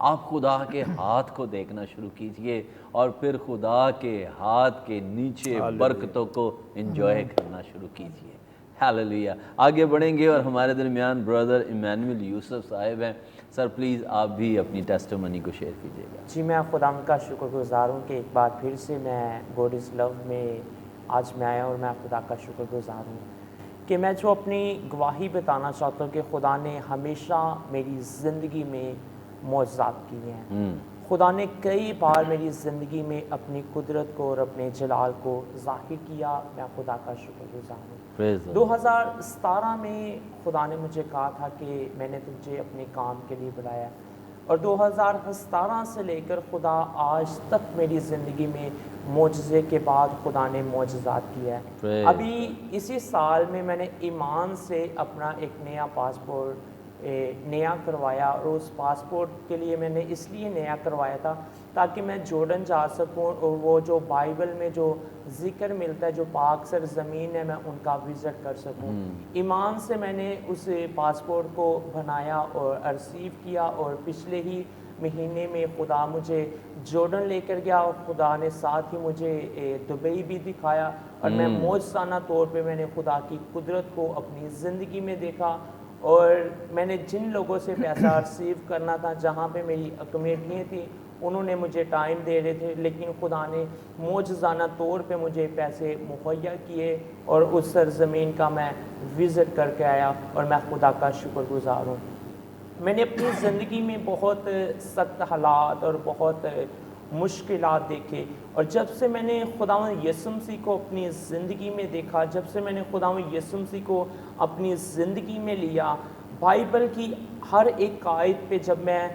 آپ خدا کے ہاتھ کو دیکھنا شروع کیجئے اور پھر خدا کے ہاتھ کے نیچے برکتوں کو انجوائے کرنا شروع کیجئے. ہیلیلویا. آگے بڑھیں گے اور ہمارے درمیان برادر ایمینول یوسف صاحب ہیں. سر پلیز آپ بھی اپنی ٹیسٹیمونی کو شیئر کیجیے گا. جی میں خدا کا شکر گزار ہوں کہ ایک بار پھر سے میں گاڈ از لو میں آج میں آیا اور میں خدا کا شکر گزار ہوں کہ میں جو اپنی گواہی بتانا چاہتا ہوں کہ خدا نے ہمیشہ میری زندگی میں معجزات کیے ہیں. خدا نے کئی بار میری زندگی میں اپنی قدرت کو اور اپنے جلال کو ظاہر کیا. میں خدا کا شکر گزار ہوں. 2017 میں خدا نے مجھے کہا تھا کہ میں نے تجھے اپنے کام کے لیے بلایا اور 2017 سے لے کر خدا آج تک میری زندگی میں معجزے کے بعد خدا نے معجزات کیا ہے. ابھی اسی سال میں نے ایمان سے اپنا ایک نیا پاسپورٹ نیا کروایا اور اس پاسپورٹ کے لیے میں نے اس لیے نیا کروایا تھا تاکہ میں جارڈن جا سکوں اور وہ جو بائبل میں جو ذکر ملتا ہے جو پاک سرزمین ہے میں ان کا وزٹ کر سکوں. ایمان سے میں نے اس پاسپورٹ کو بنایا اور ریسیو کیا اور پچھلے ہی مہینے میں خدا مجھے جارڈن لے کر گیا اور خدا نے ساتھ ہی مجھے دبئی بھی دکھایا اور میں معجزانہ طور پہ میں نے خدا کی قدرت کو اپنی زندگی میں دیکھا. اور میں نے جن لوگوں سے پیسہ ریسیو کرنا تھا جہاں پہ میری کمیٹیاں تھیں انہوں نے مجھے ٹائم دے رہے تھے لیکن خدا نے معجزانہ طور پہ مجھے پیسے مہیا کیے اور اس سرزمین کا میں وزٹ کر کے آیا اور میں خدا کا شکر گزار ہوں. میں نے اپنی زندگی میں بہت سخت حالات اور بہت مشکلات دیکھے اور جب سے میں نے خداوند یسوع مسیح کو اپنی زندگی میں دیکھا, جب سے میں نے خداوند یسوع مسیح کو اپنی زندگی میں لیا, بائبل کی ہر ایک آیت پہ جب میں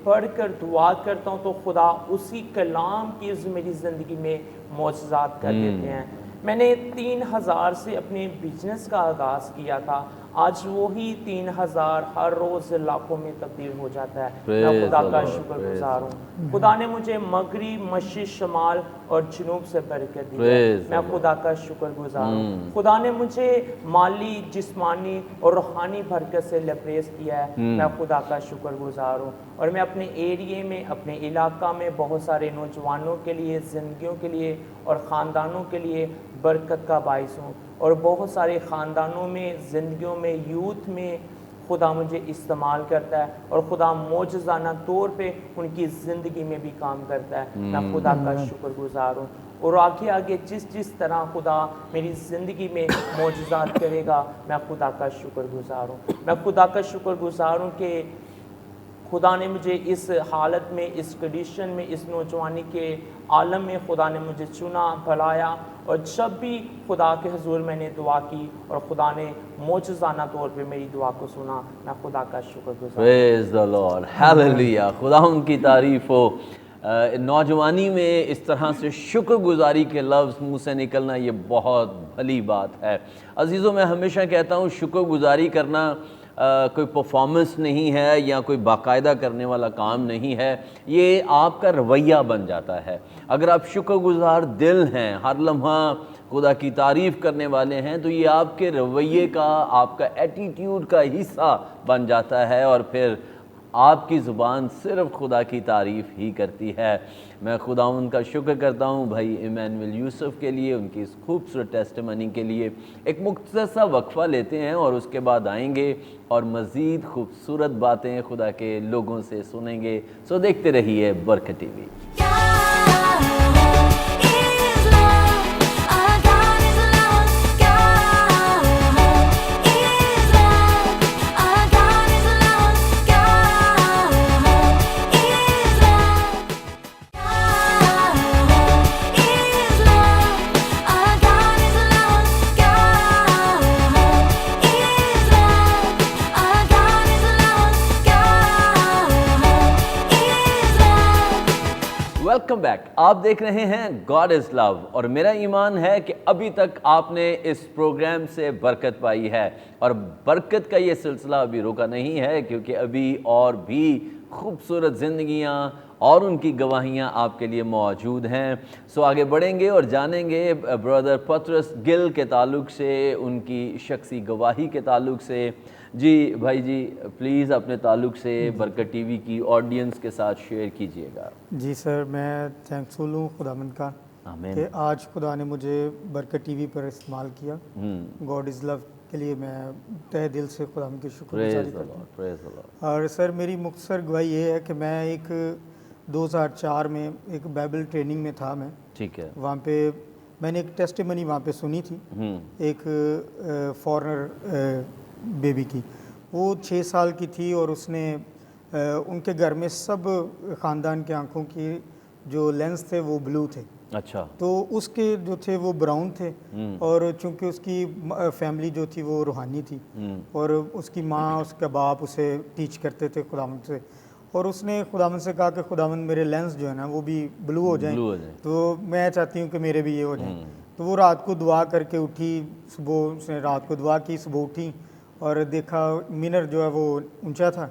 پڑھ کر دعا کرتا ہوں تو خدا اسی کلام کی میری زندگی میں معجزات کر دیتے ہیں. میں نے 3000 سے اپنے بزنس کا آغاز کیا تھا, آج وہی 3000 ہر روز لاکھوں میں تبدیل ہو جاتا ہے. میں خدا کا شکر گزار ہوں. خدا نے مجھے مغرب, مشرق, شمال اور جنوب سے برکت دی ہے. میں خدا کا شکر گزار ہوں. خدا نے مجھے مالی, جسمانی اور روحانی برکت سے لبریز کیا ہے. میں خدا کا شکر گزار ہوں. اور میں اپنے ایریے میں, اپنے علاقہ میں بہت سارے نوجوانوں کے لیے, زندگیوں کے لیے اور خاندانوں کے لیے برکت کا باعث ہوں. اور بہت سارے خاندانوں میں, زندگیوں میں, یوتھ میں خدا مجھے استعمال کرتا ہے اور خدا معجزانہ طور پہ ان کی زندگی میں بھی کام کرتا ہے. میں خدا کا شکر گزار ہوں. اور آگے آگے جس طرح خدا میری زندگی میں معجزات کرے گا میں خدا کا شکر گزار ہوں. میں خدا کا شکر گزار ہوں کہ خدا نے مجھے اس حالت میں, اس کنڈیشن میں, اس نوجوانی کے عالم میں خدا نے مجھے چنا, بلایا اور جب بھی خدا کے حضور میں نے دعا کی اور خدا نے معجزانہ طور پہ میری دعا کو سنا, میں خدا کا شکر گزار ہوں. پریز دی لارڈ. ہیلیلویا. خدا ان کی تعریف ہو. نوجوانی میں اس طرح سے شکر گزاری کے لفظ منہ سے نکلنا یہ بہت بھلی بات ہے. عزیزوں, میں ہمیشہ کہتا ہوں شکر گزاری کرنا کوئی پرفارمنس نہیں ہے یا کوئی باقاعدہ کرنے والا کام نہیں ہے, یہ آپ کا رویہ بن جاتا ہے. اگر آپ شکر گزار دل ہیں, ہر لمحہ خدا کی تعریف کرنے والے ہیں, تو یہ آپ کے رویے کا, آپ کا ایٹیٹیوڈ کا حصہ بن جاتا ہے اور پھر آپ کی زبان صرف خدا کی تعریف ہی کرتی ہے. میں خدا ان کا شکر کرتا ہوں بھائی ایمینول یوسف کے لیے, ان کی اس خوبصورت ٹیسٹیمنی کے لیے. ایک مختصر سا وقفہ لیتے ہیں اور اس کے بعد آئیں گے اور مزید خوبصورت باتیں خدا کے لوگوں سے سنیں گے. سو دیکھتے رہیے برکت ٹی وی. Welcome back. آپ دیکھ رہے ہیں گاڈ از لو اور میرا ایمان ہے کہ ابھی تک آپ نے اس پروگرام سے برکت پائی ہے اور برکت کا یہ سلسلہ ابھی رکا نہیں ہے, کیونکہ ابھی اور بھی خوبصورت زندگیاں اور ان کی گواہیاں آپ کے لیے موجود ہیں. سو آگے بڑھیں گے اور جانیں گے برادر پطرس گل کے تعلق سے, ان کی شخصی گواہی کے تعلق سے. جی بھائی جی پلیز اپنے تعلق سے برکت ٹی وی کی آڈینس کے ساتھ شیئر کیجئے گا. جی سر, میں تھینکفل ہوں خداوند کا آمین. کہ آج خدا نے مجھے برکت ٹی وی پر استعمال کیا. گاڈ از لو کے لیے میں تہ دل سے خداوند کی شکر گزاری کرتا ہوں. پریز اللہ. اور سر میری مختصر گواہی یہ ہے کہ میں ایک 2004 میں ایک بائبل ٹریننگ میں تھا. میں ٹھیک ہے. وہاں پہ میں نے ایک ٹیسٹیمنی وہاں پہ سنی تھی ایک فارنر بیبی کی. وہ 6 سال کی تھی اور اس نے ان کے گھر میں سب خاندان کے آنکھوں کی جو لینس تھے وہ بلو تھے. اچھا. تو اس کے جو تھے وہ براؤن تھے, اور چونکہ اس کی فیملی جو تھی وہ روحانی تھی, اور اس کی ماں اس کا باپ اسے ٹیچ کرتے تھے خداوند سے, اور اس نے خداوند سے کہا کہ خداوند میرے لینس جو ہے نا وہ بھی بلو ہو جائیں, تو میں چاہتی ہوں کہ میرے بھی یہ ہو جائیں. تو وہ رات کو دعا کر کے اٹھی, صبح اس نے رات کو دعا کی, صبح اٹھی اور دیکھا منر جو ہے وہ اونچا تھا.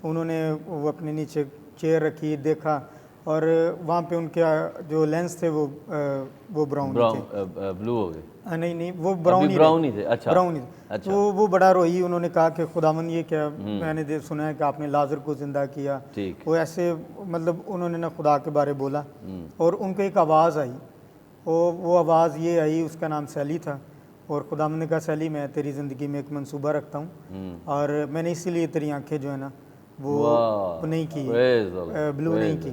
انہوں نے وہ اپنے نیچے چیئر رکھی, دیکھا, اور وہاں پہ ان کے جو لینس تھے وہ براؤن تھے. بلو ہو گئے. نہیں وہ براؤن ہی تھے. اچھا. براؤن ہی. تو وہ بڑا روئی. انہوں نے کہا کہ خداوند یہ کیا, میں نے سنا ہے کہ آپ نے لازر کو زندہ کیا. وہ ایسے مطلب انہوں نے نا خدا کے بارے بولا, اور ان کو ایک آواز آئی. وہ آواز یہ آئی, اس کا نام سیلی تھا, اور خداوند نے کہا سیلی میں تیری زندگی میں ایک منصوبہ رکھتا ہوں, اور میں نے اسی لیے تیری آنکھیں جو ہے نا وہ نہیں کی, بلو نہیں کی.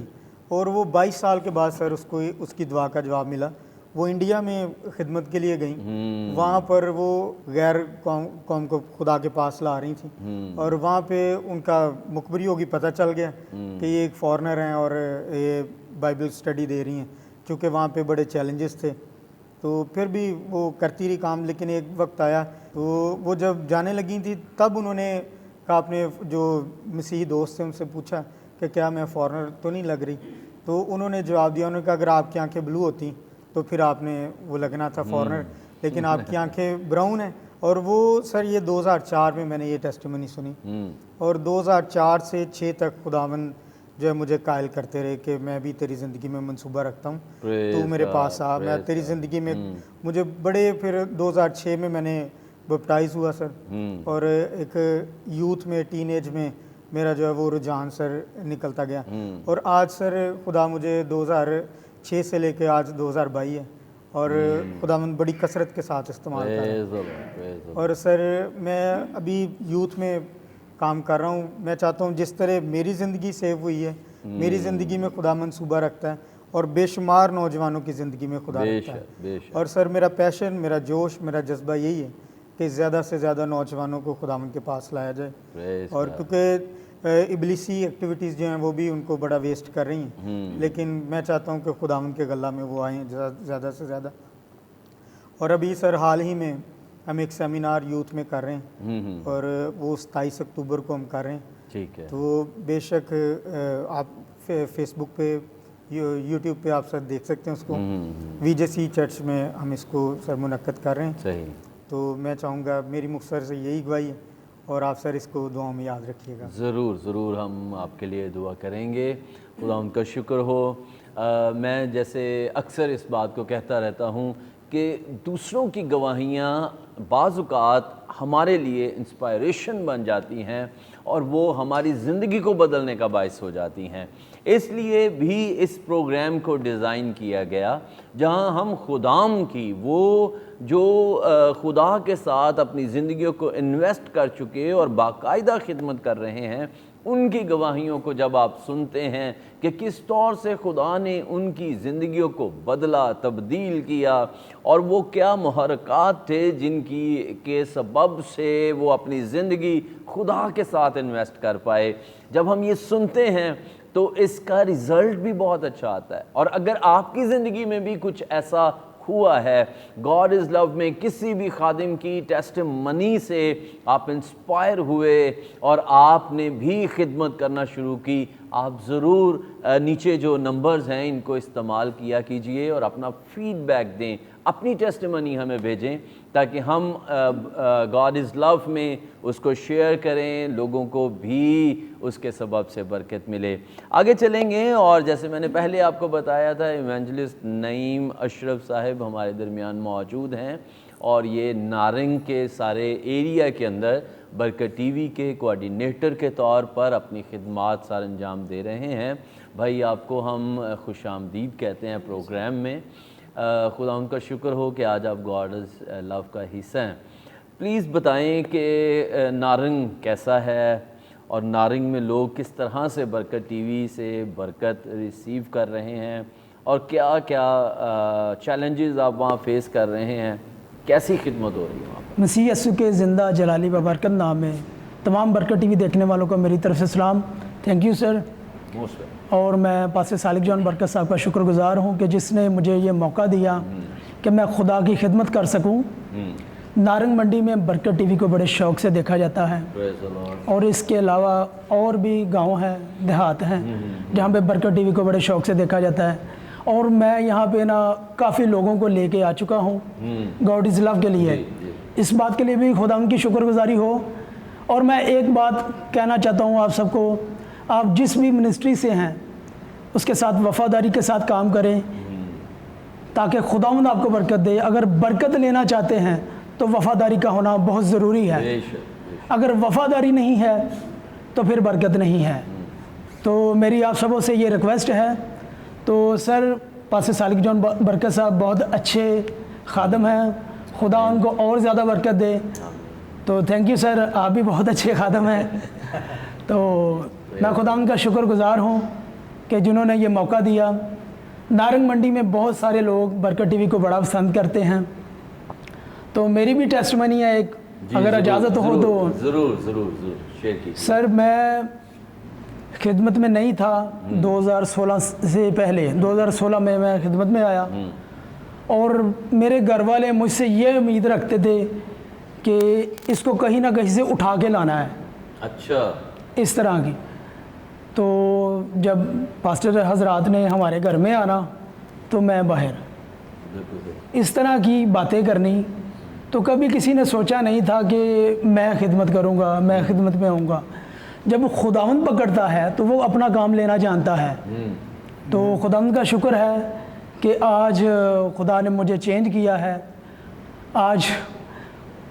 اور وہ 22 سال کے بعد سر اس کی دعا کا جواب ملا. وہ انڈیا میں خدمت کے لیے گئیں, وہاں پر وہ غیر قوم کو خدا کے پاس لا رہی تھیں, اور وہاں پہ ان کا مخبریوں کی پتہ چل گیا کہ یہ ایک فارنر ہیں اور یہ بائبل سٹڈی دے رہی ہیں, چونکہ وہاں پہ بڑے چیلنجز تھے. تو پھر بھی وہ کرتی رہی کام, لیکن ایک وقت آیا تو وہ جب جانے لگی تھی تب انہوں نے کہا, اپنے جو مسیحی دوست تھے ان سے پوچھا کہ کیا میں فارنر تو نہیں لگ رہی. تو انہوں نے جواب دیا, انہوں نے کہا اگر آپ کی آنکھیں بلو ہوتی تو پھر آپ نے وہ لگنا تھا فارنر, لیکن آپ کی آنکھیں براؤن ہیں. اور وہ سر یہ 2004 میں نے یہ ٹیسٹیمنی سنی, اور 2004 سے 6 تک خداوند جو ہے مجھے قائل کرتے رہے کہ میں بھی تیری زندگی میں منصوبہ رکھتا ہوں, تو میرے پاس آ, میں تیری زندگی میں. مجھے بڑے پھر 2006 میں نے بپٹائز ہوا سر, اور ایک یوتھ میں ٹین ایج میں میرا جو ہے وہ رجحان سر نکلتا گیا. اور آج سر خدا مجھے 2006 سے لے کے آج 2022 ہے, اور خداوند بڑی کثرت کے ساتھ استعمال کر رہا ہے. اور سر میں ابھی یوتھ میں کام کر رہا ہوں. میں چاہتا ہوں جس طرح میری زندگی سیو ہوئی ہے, میری زندگی میں خدا منصوبہ رکھتا ہے, اور بے شمار نوجوانوں کی زندگی میں خدا رکھتا ہے. اور سر میرا پیشن, میرا جوش, میرا جذبہ یہی ہے کہ زیادہ سے زیادہ نوجوانوں کو خداوند کے پاس لایا جائے. اور کیونکہ ابلیسی ایکٹیویٹیز جو ہیں وہ بھی ان کو بڑا ویسٹ کر رہی ہیں, لیکن میں چاہتا ہوں کہ خداوند کے غلہ میں وہ آئیں زیادہ سے زیادہ. اور ابھی سر حال ہی میں ہم ایک سیمینار یوتھ میں کر رہے ہیں, اور وہ 27 اکتوبر کو ہم کر رہے ہیں. ٹھیک ہے. تو بے شک آپ فیس بک پہ, یوٹیوب پہ آپ سر دیکھ سکتے ہیں اس کو. VJC چرچ میں ہم اس کو سر منعقد کر رہے ہیں. صحیح. تو میں چاہوں گا, میری مختصر سے یہی گواہی ہے, اور آپ سر اس کو دعاؤں میں یاد رکھیے گا. ضرور ضرور, ہم آپ کے لیے دعا کریں گے. خدا ان کا شکر ہو. میں جیسے اکثر اس بات کو کہتا رہتا ہوں کہ دوسروں کی گواہیاں بعض اوقات ہمارے لیے انسپائریشن بن جاتی ہیں, اور وہ ہماری زندگی کو بدلنے کا باعث ہو جاتی ہیں. اس لیے بھی اس پروگرام کو ڈیزائن کیا گیا جہاں ہم خدام کی, وہ جو خدا کے ساتھ اپنی زندگیوں کو انویسٹ کر چکے اور باقاعدہ خدمت کر رہے ہیں, ان کی گواہیوں کو جب آپ سنتے ہیں کہ کس طور سے خدا نے ان کی زندگیوں کو بدلا, تبدیل کیا, اور وہ کیا محرکات تھے جن کے سبب سے وہ اپنی زندگی خدا کے ساتھ انویسٹ کر پائے, جب ہم یہ سنتے ہیں تو اس کا رزلٹ بھی بہت اچھا آتا ہے. اور اگر آپ کی زندگی میں بھی کچھ ایسا ہوا ہے, گاڈ از لو میں کسی بھی خادم کی ٹیسٹیمنی سے آپ انسپائر ہوئے اور آپ نے بھی خدمت کرنا شروع کی, آپ ضرور نیچے جو نمبرز ہیں ان کو استعمال کیا کیجئے اور اپنا فیڈ بیک دیں, اپنی ٹیسٹیمنی ہمیں بھیجیں تاکہ ہم گاڈ از لو میں اس کو شیئر کریں, لوگوں کو بھی اس کے سبب سے برکت ملے. آگے چلیں گے اور جیسے میں نے پہلے آپ کو بتایا تھا ایونجلسٹ نعیم اشرف صاحب ہمارے درمیان موجود ہیں اور یہ نارنگ کے سارے ایریا کے اندر برکت ٹی وی کے کوارڈینیٹر کے طور پر اپنی خدمات سر انجام دے رہے ہیں. بھائی آپ کو ہم خوش آمدید کہتے ہیں پروگرام میں. خدا ان کا شکر ہو کہ آج آپ گاڈ از لو کا حصہ ہیں. پلیز بتائیں کہ نارنگ کیسا ہے اور نارنگ میں لوگ کس طرح سے برکت ٹی وی سے برکت ریسیو کر رہے ہیں اور کیا کیا چیلنجز آپ وہاں فیس کر رہے ہیں, کیسی خدمت ہو رہی ہے وہاں پر؟ مسیح یسوع کے زندہ جلالی ببرکت نام میں تمام برکت ٹی وی دیکھنے والوں کو میری طرف سے سلام. Thank you sir. اور میں پاسٹر صالح جان برکت صاحب کا شکر گزار ہوں کہ جس نے مجھے یہ موقع دیا کہ میں خدا کی خدمت کر سکوں. نارنگ منڈی میں برکت ٹی وی کو بڑے شوق سے دیکھا جاتا ہے اور اس کے علاوہ اور بھی گاؤں ہیں, دیہات ہیں جہاں پہ برکت ٹی وی کو بڑے شوق سے دیکھا جاتا ہے. اور میں یہاں پہ نا کافی لوگوں کو لے کے آ چکا ہوں گاڈ از لو کے لیے. اس بات کے لیے بھی خدا ان کی شکر گزاری ہو. اور میں ایک بات کہنا چاہتا ہوں آپ سب کو, آپ جس بھی منسٹری سے ہیں اس کے ساتھ وفاداری کے ساتھ کام کریں تاکہ خداوند آپ کو برکت دے. اگر برکت لینا چاہتے ہیں تو وفاداری کا ہونا بہت ضروری ہے. اگر وفاداری نہیں ہے تو پھر برکت نہیں ہے. تو میری آپ سبوں سے یہ ریکویسٹ ہے. تو سر پاسٹر صالح جان برکت صاحب بہت اچھے خادم ہیں, خدا ان کو اور زیادہ برکت دے. تو تھینک یو سر, آپ بھی بہت اچھے خادم ہیں. تو میں خدا ان کا شکر گزار ہوں کہ جنہوں نے یہ موقع دیا. نارنگ منڈی میں بہت سارے لوگ برکت ٹی وی کو بڑا پسند کرتے ہیں. تو میری بھی ٹیسٹمنی ہے ایک, اگر اجازت ہو تو. ضرور ضرور ضرور شیئر کیجیے. سر میں خدمت میں نہیں تھا 2016 سے پہلے. 2016 میں میں خدمت میں آیا اور میرے گھر والے مجھ سے یہ امید رکھتے تھے کہ اس کو کہیں نہ کہیں سے اٹھا کے لانا ہے. اچھا, اس طرح کی. تو جب پاسٹر حضرات نے ہمارے گھر میں آنا تو میں باہر اس طرح کی باتیں کرنی, تو کبھی کسی نے سوچا نہیں تھا کہ میں خدمت کروں گا, میں خدمت میں ہوں گا. جب خداوند پکڑتا ہے تو وہ اپنا کام لینا جانتا ہے. تو خداوند کا شکر ہے کہ آج خدا نے مجھے چینج کیا ہے. آج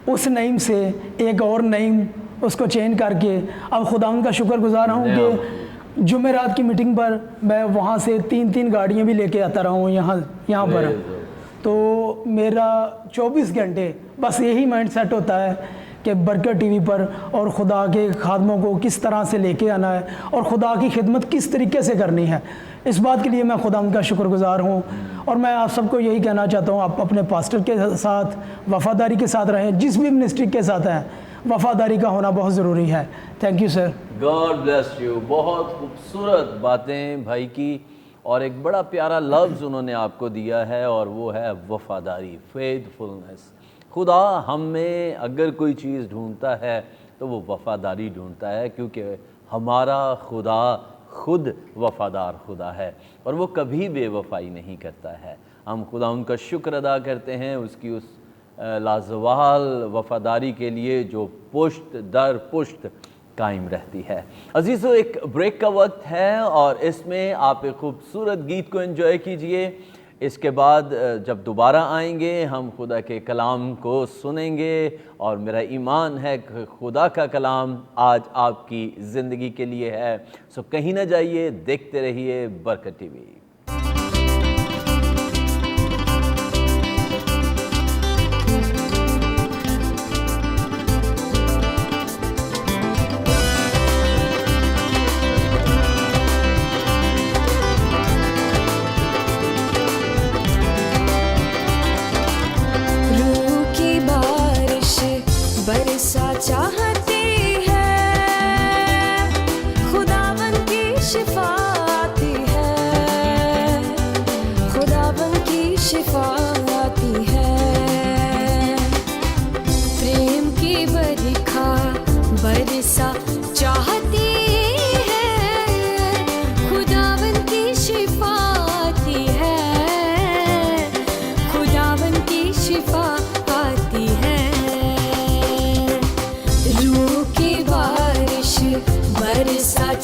اس نعیم سے ایک اور نعیم اس کو چینج کر کے اب خداوند کا شکر گزار ہوں کہ جمعرات کی میٹنگ پر میں وہاں سے 3 گاڑیاں بھی لے کے آتا رہا ہوں یہاں پر. تو میرا 24 گھنٹے بس یہی مائنڈ سیٹ ہوتا ہے کہ برکت ٹی وی پر اور خدا کے خادموں کو کس طرح سے لے کے آنا ہے اور خدا کی خدمت کس طریقے سے کرنی ہے. اس بات کے لیے میں خدا ان کا شکر گزار ہوں. اور میں آپ سب کو یہی کہنا چاہتا ہوں, آپ اپنے پاسٹر کے ساتھ وفاداری کے ساتھ رہیں. جس بھی منسٹری کے ساتھ ہیں وفاداری کا ہونا بہت ضروری ہے. Thank you sir. God bless you. بہت خوبصورت باتیں بھائی کی, اور ایک بڑا پیارا لفظ انہوں نے آپ کو دیا ہے اور وہ ہے وفاداری, فیتھفلنس. خدا ہم میں اگر کوئی چیز ڈھونڈتا ہے تو وہ وفاداری ڈھونڈتا ہے, کیونکہ ہمارا خدا خود وفادار خدا ہے اور وہ کبھی بے وفائی نہیں کرتا ہے. ہم خدا ان کا شکر ادا کرتے ہیں اس کی اس لازوال وفاداری کے لیے جو پشت در پشت قائم رہتی ہے. عزیزو, ایک بریک کا وقت ہے اور اس میں آپ ایک خوبصورت گیت کو انجوائے کیجئے. اس کے بعد جب دوبارہ آئیں گے ہم خدا کے کلام کو سنیں گے, اور میرا ایمان ہے کہ خدا کا کلام آج آپ کی زندگی کے لیے ہے. سو کہیں نہ جائیے, دیکھتے رہیے برکت ٹی وی. برسا چاہتے ہیں خداوند کی شفا آتی ہے.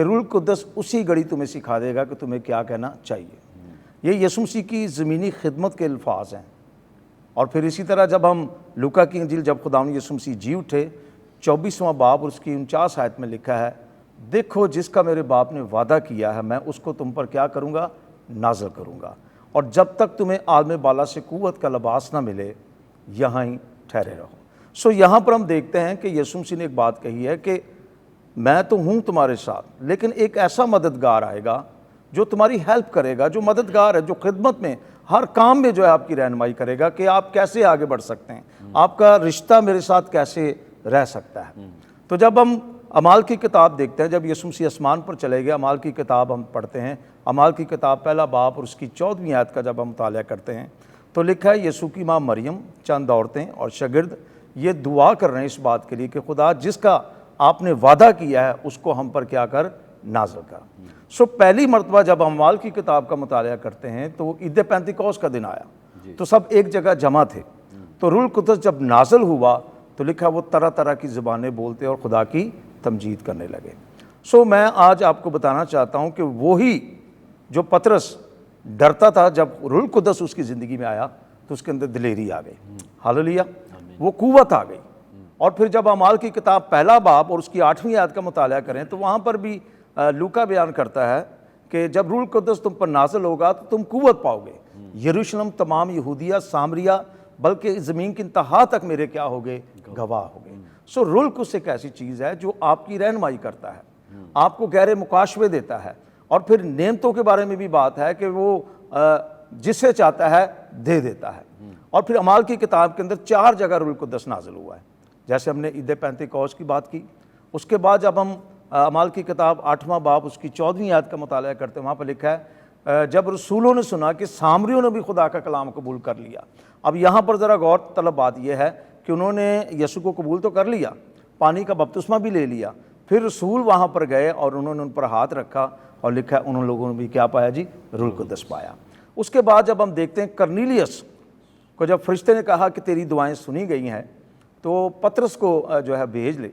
کہ روح القدس اسی گھڑی تمہیں سکھا دے گا کہ تمہیں کیا کہنا چاہیے۔ یہ یسوع مسیح کی زمینی خدمت کے الفاظ ہیں۔ اور پھر اسی طرح جب ہم لوکا کی انجیل جب خداوند یسوع مسیح جی اٹھے 24واں باب اور اس کی 49 آیت میں لکھا ہے، دیکھو جس کا میرے باپ نے وعدہ کیا ہے میں اس کو تم پر کیا کروں گا، نازل کروں گا، اور جب تک تمہیں عالم بالا سے قوت کا لباس نہ ملے یہاں ہی ٹھہرے رہو۔ یہاں پر ہم دیکھتے ہیں کہ یسوع مسیح نے ایک بات کہی ہے کہ میں تو ہوں تمہارے ساتھ، لیکن ایک ایسا مددگار آئے گا جو تمہاری ہیلپ کرے گا، جو مددگار ہے، جو خدمت میں ہر کام میں جو ہے آپ کی رہنمائی کرے گا کہ آپ کیسے آگے بڑھ سکتے ہیں، آپ کا رشتہ میرے ساتھ کیسے رہ سکتا ہے۔ تو جب ہم اعمال کی کتاب دیکھتے ہیں، جب یسوع مسیح آسمان پر چلے گئے، اعمال کی کتاب ہم پڑھتے ہیں، اعمال کی کتاب پہلا باب اور اس کی 14ویں آیت کا جب ہم مطالعہ کرتے ہیں تو لکھا ہے یسوع کی ماں مریم، چند عورتیں اور شاگرد یہ دعا کر رہے ہیں اس بات کے لیے کہ خدا جس کا آپ نے وعدہ کیا ہے اس کو ہم پر کیا کر، نازل کر۔ پہلی مرتبہ جب ہم اعمال کی کتاب کا مطالعہ کرتے ہیں تو عید پینتیکوس کا دن آیا تو سب ایک جگہ جمع تھے، تو روح القدس جب نازل ہوا تو لکھا وہ طرح طرح کی زبانیں بولتے اور خدا کی تمجید کرنے لگے۔ میں آج آپ کو بتانا چاہتا ہوں کہ وہی جو پطرس ڈرتا تھا جب روح القدس اس کی زندگی میں آیا تو اس کے اندر دلیری آ گئی، ہاللیلویا، وہ قوت آ گئی۔ اور پھر جب اعمال کی کتاب پہلا باب اور اس کی 8ویں آیت کا مطالعہ کریں تو وہاں پر بھی لوکا بیان کرتا ہے کہ جب روح القدس تم پر نازل ہوگا تو تم قوت پاؤ گے، یروشلم، تمام یہودیہ، سامریہ، بلکہ زمین کی انتہا تک میرے کیا ہوگے، گواہ ہوگے۔ روح القدس ایک ایسی چیز ہے جو آپ کی رہنمائی کرتا ہے، آپ کو گہرے مکاشفے دیتا ہے، اور پھر نعمتوں کے بارے میں بھی بات ہے کہ وہ جسے چاہتا ہے دے دیتا ہے۔ اور پھر اعمال کی کتاب کے اندر 4 جگہ روح القدس نازل ہوا ہے، جیسے ہم نے عید پینتیکوس کی بات کی۔ اس کے بعد جب ہم اعمال کی کتاب 8واں باب اس کی 14ویں آیت کا مطالعہ کرتے ہیں، وہاں پہ لکھا ہے جب رسولوں نے سنا کہ سامریوں نے بھی خدا کا کلام قبول کر لیا۔ اب یہاں پر ذرا غور طلب بات یہ ہے کہ انہوں نے یسوع کو قبول تو کر لیا، پانی کا بپتسمہ بھی لے لیا، پھر رسول وہاں پر گئے اور انہوں نے ان پر ہاتھ رکھا اور لکھا ہے انہوں لوگوں نے بھی کیا پایا جی، روح القدس پایا۔ اس کے بعد جب ہم دیکھتے ہیں کرنیلیس کو جب فرشتے نے کہا کہ تیری دعائیں سنی گئی ہیں تو پطرس کو جو ہے بھیج لے،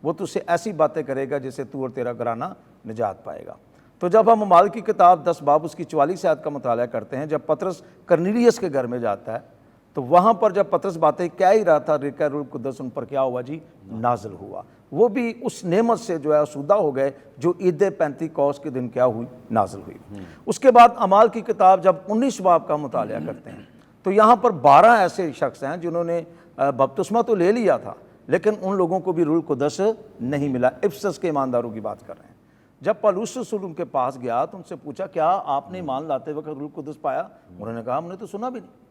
وہ تجھ سے ایسی باتیں کرے گا جس سے تو اور تیرا گھرانہ نجات پائے گا۔ تو جب ہم اعمال کی کتاب 10 باب اس کی 44 آیت کا مطالعہ کرتے ہیں، جب پطرس کرنیلیس کے گھر میں جاتا ہے تو وہاں پر جب پطرس باتیں کہہ ہی رہا تھا، روح القدس ان پر کیا ہوا جی، نازل ہوا۔ وہ بھی اس نعمت سے جو ہے آسودہ ہو گئے جو عید پینتیکوس کے دن کیا ہوئی، نازل ہوئی۔ اس کے بعد اعمال کی کتاب جب 19 باب کا مطالعہ کرتے ہیں تو یہاں پر 12 ایسے شخص ہیں جنہوں نے بپتسمہ تو لے لیا تھا لیکن ان لوگوں کو بھی روح القدس نہیں ملا۔ افسس کے ایمانداروں کی بات کر رہے ہیں۔ جب پالوس رسول ان کے پاس گیا تو ان سے پوچھا کیا آپ نے ایمان لاتے وقت روح القدس پایا؟ انہوں نے کہا ہم نے تو سنا بھی نہیں۔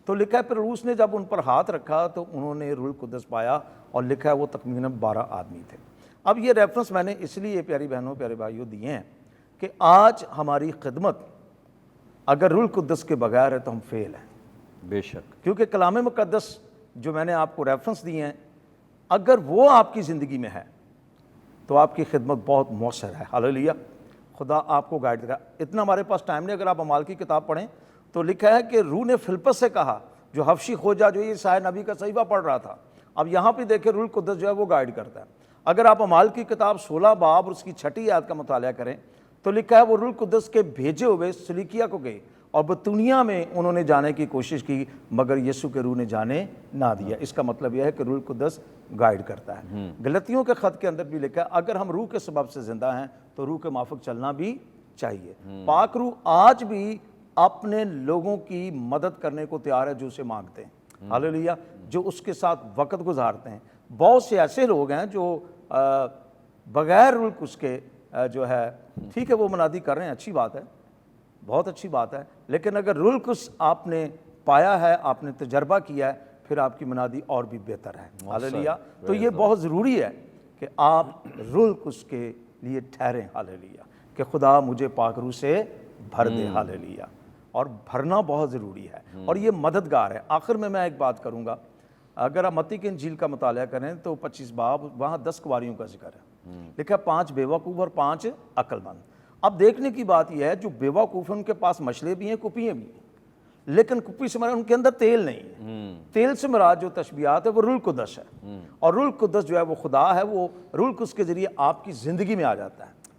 تو لکھا ہے پھر روس نے جب ان پر ہاتھ رکھا تو انہوں نے روح القدس پایا، اور لکھا ہے وہ تقریباً 12 آدمی تھے۔ اب یہ ریفرنس میں نے اس لیے پیاری بہنوں پیارے بھائیوں دیے ہیں کہ آج ہماری خدمت اگر روح القدس کے بغیر ہے تو ہم فیل ہیں، بے شک، کیونکہ کلام مقدس جو میں نے آپ کو ریفرنس دیے ہیں اگر وہ آپ کی زندگی میں ہے تو آپ کی خدمت بہت مؤثر ہے۔ ہاللیلویا، خدا آپ کو گائیڈ کرے۔ اتنا ہمارے پاس ٹائم نہیں، اگر آپ اعمال کی کتاب پڑھیں تو لکھا ہے کہ روح نے فلپس سے کہا، جو حبشی خوجہ جو یہ عیسائی نبی کا صحیفہ پڑھ رہا تھا۔ اب یہاں پہ دیکھیں روح القدس جو ہے وہ گائیڈ کرتا ہے۔ اگر آپ اعمال کی کتاب 16 باب اور اس کی 6 آیت کا مطالعہ کریں تو لکھا ہے وہ روح القدس کے بھیجے ہوئے سلیکیا کو گئے اور بتونیا میں انہوں نے جانے کی کوشش کی مگر یسوع کے روح نے جانے نہ دیا۔ اس کا مطلب یہ ہے کہ روح القدس گائیڈ کرتا ہے۔ غلطیوں کے خط کے اندر بھی لکھا ہے اگر ہم روح کے سبب سے زندہ ہیں تو روح کے موافق چلنا بھی چاہیے۔ پاک روح آج بھی اپنے لوگوں کی مدد کرنے کو تیار ہے جو اسے مانگتے ہیں، ہاللیلویا، جو اس کے ساتھ وقت گزارتے ہیں۔ بہت سے ایسے لوگ ہیں جو بغیر روح القدس کے جو ہے ٹھیک ہے وہ منادی کر رہے ہیں، اچھی بات ہے، بہت اچھی بات ہے، لیکن اگر روح القدس آپ نے پایا ہے، آپ نے تجربہ کیا ہے، پھر آپ کی منادی اور بھی بہتر ہے۔ ہاللیلویا، تو یہ بہت ضروری ہے کہ آپ روح القدس کے لیے ٹھہریں، ہاللیلویا، کہ خدا مجھے پاک روح سے بھر دے، ہاللیلویا، اور بھرنا بہت ضروری ہے اور یہ مددگار ہے۔ آخر میں ایک بات کروں گا، اگر آپ متی کی انجیل کا مطالعہ کریں تو 25 باب وہاں 10 کنواریوں کا ذکر ہے، لکھا 5 بیوقوف اور 5 عقل مند۔ اب دیکھنے کی بات یہ ہے جو بیوقوف ہیں ان کے پاس مشلے بھی ہیں، کپیاں بھی ہیں، لیکن کپی سے مراد ان کے اندر تیل نہیں ہے۔ تیل سے مراد جو تشبیہات ہے وہ روح القدس ہے، اور روح القدس جو ہے وہ خدا ہے، وہ روح القدس کے ذریعے آپ کی زندگی میں آ جاتا ہے،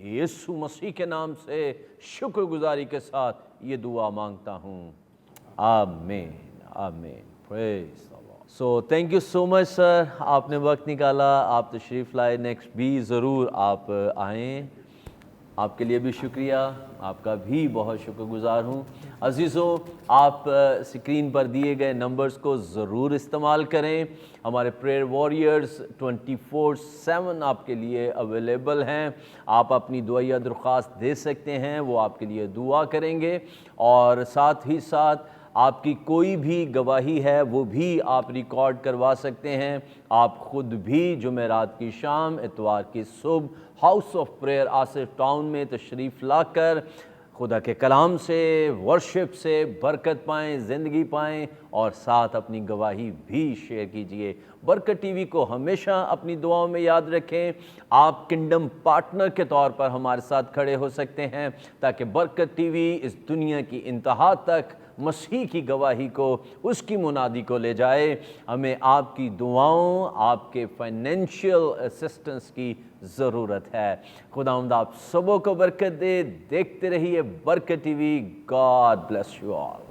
یسوع مسیح کے نام سے شکر گزاری کے ساتھ یہ دعا مانگتا ہوں، آمین آمین. Praise the Lord. So thank you so much sir, آپ نے وقت نکالا، آپ تشریف لائے. نیکسٹ بھی ضرور آپ آئیں. آپ کے لیے بھی شکریہ، آپ کا بھی بہت شکر گزار ہوں. عزیزوں، آپ اسکرین پر دیے گئے نمبرز کو ضرور استعمال کریں. ہمارے پریئر واریئرز 24/7 آپ کے لیے اویلیبل ہیں. آپ اپنی دعائیہ درخواست دے سکتے ہیں، وہ آپ کے لیے دعا کریں گے. اور ساتھ ہی ساتھ آپ کی کوئی بھی گواہی ہے وہ بھی آپ ریکارڈ کروا سکتے ہیں. آپ خود بھی جمعرات کی شام، اتوار کی صبح house of prayer Asif town میں تشریف لا کر خدا کے کلام سے، ورشپ سے برکت پائیں، زندگی پائیں، اور ساتھ اپنی گواہی بھی شیئر کیجئے. برکت ٹی وی کو ہمیشہ اپنی دعاؤں میں یاد رکھیں. آپ کنڈم پارٹنر کے طور پر ہمارے ساتھ کھڑے ہو سکتے ہیں تاکہ برکت ٹی وی اس دنیا کی انتہا تک مسیح کی گواہی کو، اس کی منادی کو لے جائے. ہمیں آپ کی دعاؤں، آپ کے فائنینشیل اسسٹنس کی ضرورت ہے. خداوند آپ سبوں کو برکت دے. دیکھتے رہیے برکت T V. God bless you all.